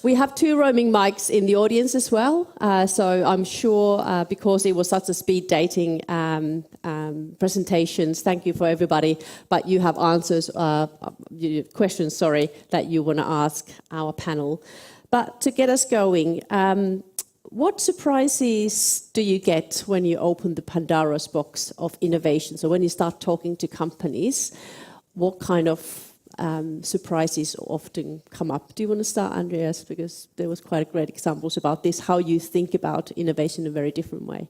We have 2 roaming mics in the audience as well, so I'm sure because it was such a speed dating presentations, thank you for everybody, but you have answers, questions, that you want to ask our panel. But to get us going, what surprises do you get when you open the Pandora's box of innovation? So when you start talking to companies, what kind of surprises often come up? Do you want to start, Andreas? Because there was quite great examples about this, how you think about innovation in a very different way.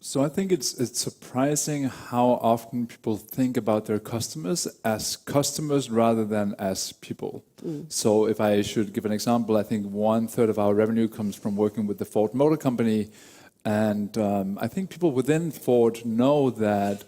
So I think it's surprising how often people think about their customers as customers rather than as people. So if I should give an example, I think 1/3 of our revenue comes from working with the Ford Motor Company. And I think people within Ford know that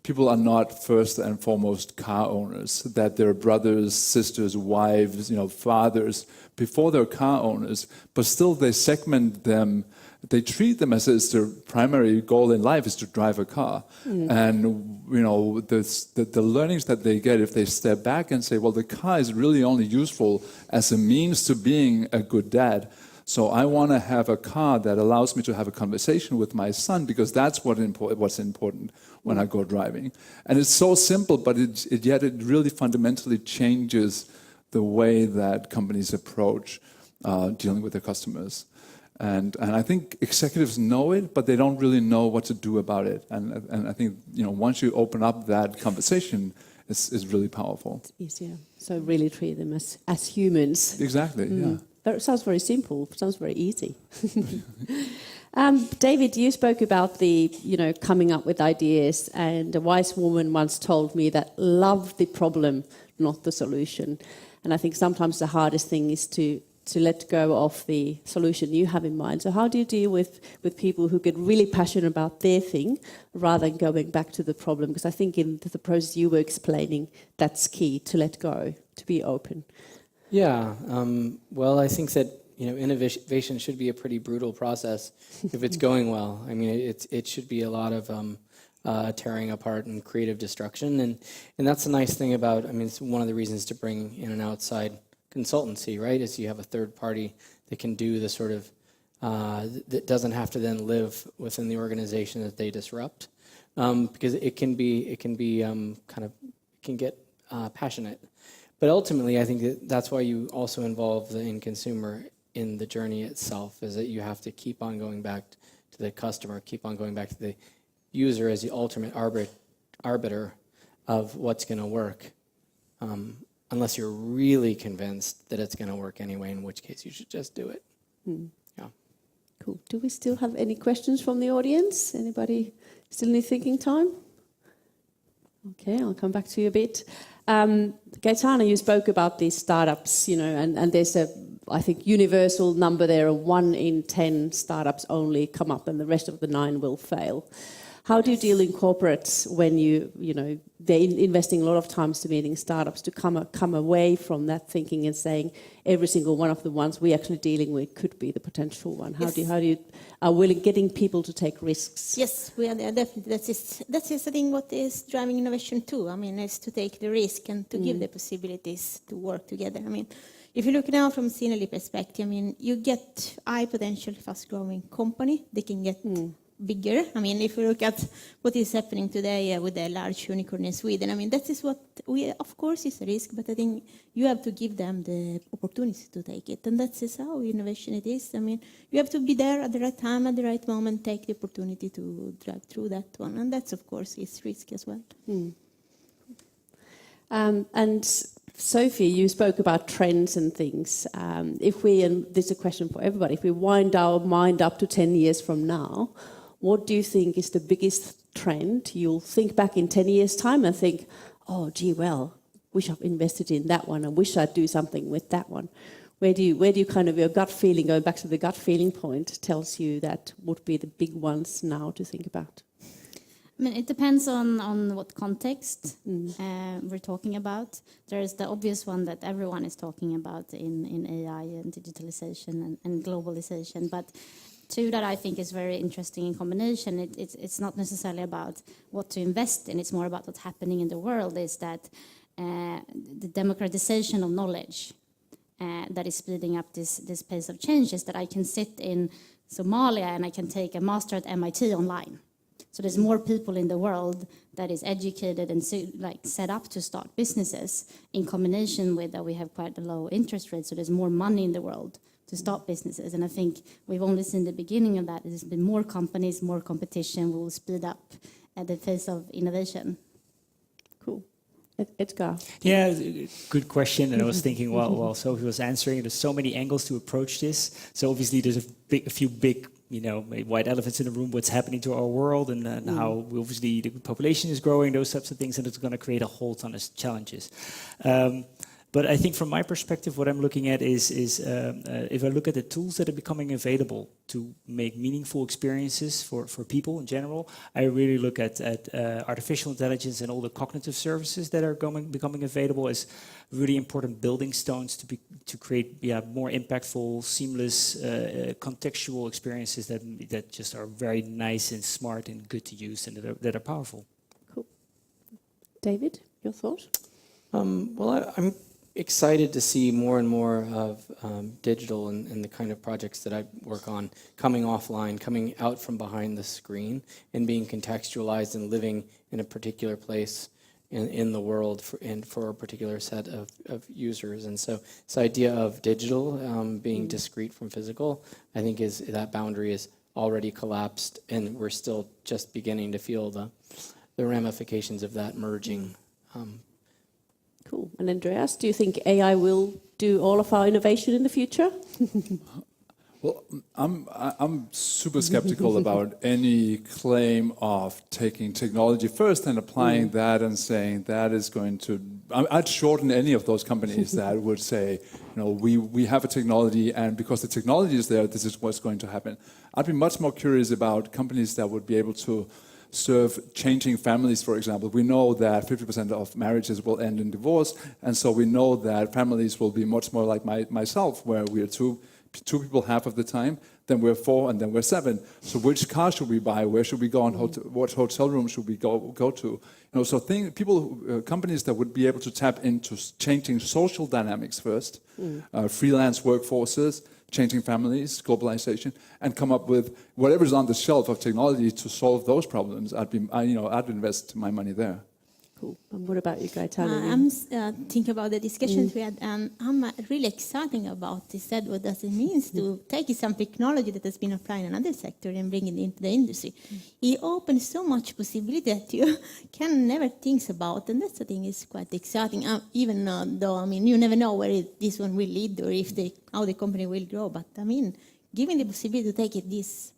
people are not first and foremost car owners, that they're brothers, sisters, wives, fathers before they're car owners, but still they segment them. They treat them as their primary goal in life is to drive a car. And, the learnings that they get if they step back and say, well, the car is really only useful as a means to being a good dad. So I want to have a car that allows me to have a conversation with my son because that's what's important when I go driving. And it's so simple, but yet it really fundamentally changes the way that companies approach dealing with their customers. And I think executives know it, but they don't really know what to do about it. And I think once you open up that conversation, it's really powerful. It's easier. So really treat them as humans. Exactly. Yeah. That sounds very simple. Sounds very easy. David, you spoke about the coming up with ideas, and a wise woman once told me that love the problem, not the solution. And I think sometimes the hardest thing is to let go of the solution you have in mind. So how do you deal with people who get really passionate about their thing rather than going back to the problem? Because I think in the process you were explaining, that's key, to let go, to be open. Yeah, well, I think that innovation should be a pretty brutal process if it's going well. I mean, it should be a lot of tearing apart and creative destruction, and that's the nice thing about. I mean, it's one of the reasons to bring in an outside consultancy, right? Is you have a third party that can do the sort of that doesn't have to then live within the organization that they disrupt, because it can get passionate. But ultimately, I think that's why you also involve the end consumer in the journey itself, is that you have to keep on going back to the customer, keep on going back to the user as the ultimate arbiter of what's going to work, unless you're really convinced that it's going to work anyway, in which case you should just do it. Yeah. Cool. Do we still have any questions from the audience? Anybody still need thinking time? Okay, I'll come back to you a bit. Gaetana, you spoke about these startups, and there's I think, universal number there of 1 in 10 startups only come up and the rest of the 9 will fail. How do you deal in corporates when they're investing a lot of time to meeting startups to come away from that thinking and saying every single one of the ones we're actually dealing with could be the potential one? How do you are willing getting people to take risks? Yes, we are definitely. That is I think what is driving innovation too. I mean, is to take the risk and to give the possibilities to work together. I mean, if you look now from SynerLeap perspective, I mean, you get high potential, fast-growing company. They can get bigger. I mean, if you look at what is happening today with the large unicorn in Sweden, I mean, that is what of course, is a risk, but I think you have to give them the opportunity to take it. And that is how innovation it is. I mean, you have to be there at the right time, at the right moment, take the opportunity to drive through that one. And that's, of course, is risk as well. And Sofie, you spoke about trends and things. And this is a question for everybody, if we wind our mind up to 10 years from now, what do you think is the biggest trend? You'll think back in 10 years' time and think, oh, gee, well, wish I've invested in that one. I wish I'd do something with that one. Where do you kind of, your gut feeling, going back to the gut feeling point, tells you that would be the big ones now to think about? I mean, it depends on what context we're talking about. There's the obvious one that everyone is talking about in AI and digitalization and globalization. But two that I think is very interesting in combination, it's not necessarily about what to invest in, it's more about what's happening in the world, is that the democratization of knowledge that is speeding up this pace of changes, that I can sit in Somalia and I can take a master at MIT online. So there's more people in the world that is educated and set up to start businesses, in combination with that we have quite a low interest rate, so there's more money in the world to start businesses. And I think we've only seen the beginning of that. There's been more companies, more competition. We will speed up at the pace of innovation. Cool. Edgar. Yeah, good question. And I was thinking, while Sofie was answering, there's so many angles to approach this. So obviously there's a few big, white elephants in the room, what's happening to our world and how obviously the population is growing, those types of things, and it's going to create a whole ton of challenges. But I think from my perspective, what I'm looking at is if I look at the tools that are becoming available to make meaningful experiences for people in general, I really look at artificial intelligence and all the cognitive services that are becoming available as really important building stones to create more impactful, seamless, contextual experiences that just are very nice and smart and good to use and that are powerful. Cool. David, your thought? Well, I'm excited to see more and more of digital and the kind of projects that I work on coming offline, coming out from behind the screen and being contextualized and living in a particular place in the world for a particular set of users. And so this idea of digital being discrete from physical, I think that boundary is already collapsed, and we're still just beginning to feel the ramifications of that merging. Cool. And Andreas, do you think AI will do all of our innovation in the future? Well, I'm super skeptical about any claim of taking technology first and applying that and saying that is going to... I'd shorten any of those companies that would say, we have a technology, and because the technology is there, this is what's going to happen. I'd be much more curious about companies that would be able to serve changing families, for example. We know that 50% of marriages will end in divorce, and so we know that families will be much more like myself, where we are two people half of the time, then we're 4, and then we're 7. So which car should we buy? Where should we go? And what hotel room should we go to? Companies that would be able to tap into changing social dynamics first, freelance workforces, changing families, globalization, and come up with whatever's on the shelf of technology to solve those problems. I'd invest my money there. Cool. And what about you, Gaetana? I'm thinking about the discussions we had, and I'm really excited about this. What does it mean to take some technology that has been applied in another sector and bring it into the industry? It opens so much possibility that you can never think about, and that's the thing is quite exciting. Even though you never know where this one will lead or how the company will grow. But giving the possibility to take this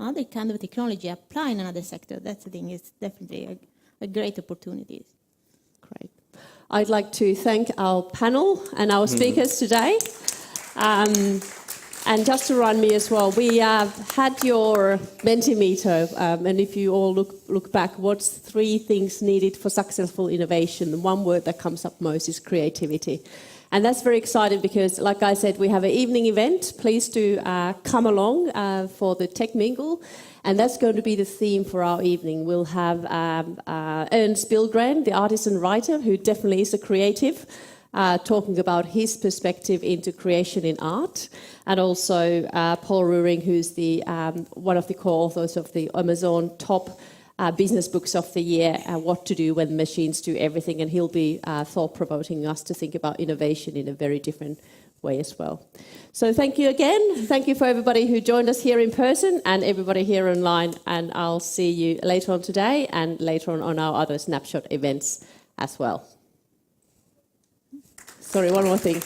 other kind of technology, apply in another sector, that's the thing. It's definitely a great opportunity. Great. I'd like to thank our panel and our speakers today. And just to remind me as well, we had your Mentimeter, and if you all look back, what's 3 things needed for successful innovation? The one word that comes up most is creativity. And that's very exciting because, like I said, we have an evening event. Please do come along for the Tech Mingle. And that's going to be the theme for our evening. We'll have Ernst Billgren, the artist and writer, who definitely is a creative, talking about his perspective into creation in art. And also Paul Ruring, who's the one of the co-authors of the Amazon top business books of the year, What to Do When Machines Do Everything. And he'll be thought-provoking us to think about innovation in a very different way as well. So thank you again. Thank you for everybody who joined us here in person and everybody here online. And I'll see you later on today and later on our other snapshot events as well. Sorry, one more thing.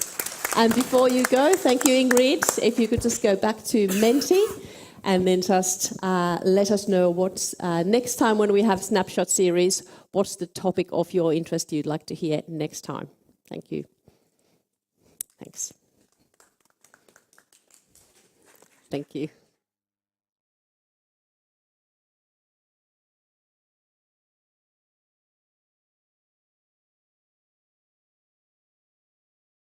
And before you go, thank you, Ingrid. If you could just go back to Menti and then just let us know what's next time when we have Snapshot series, what's the topic of your interest you'd like to hear next time. Thank you. Thanks. Thank you.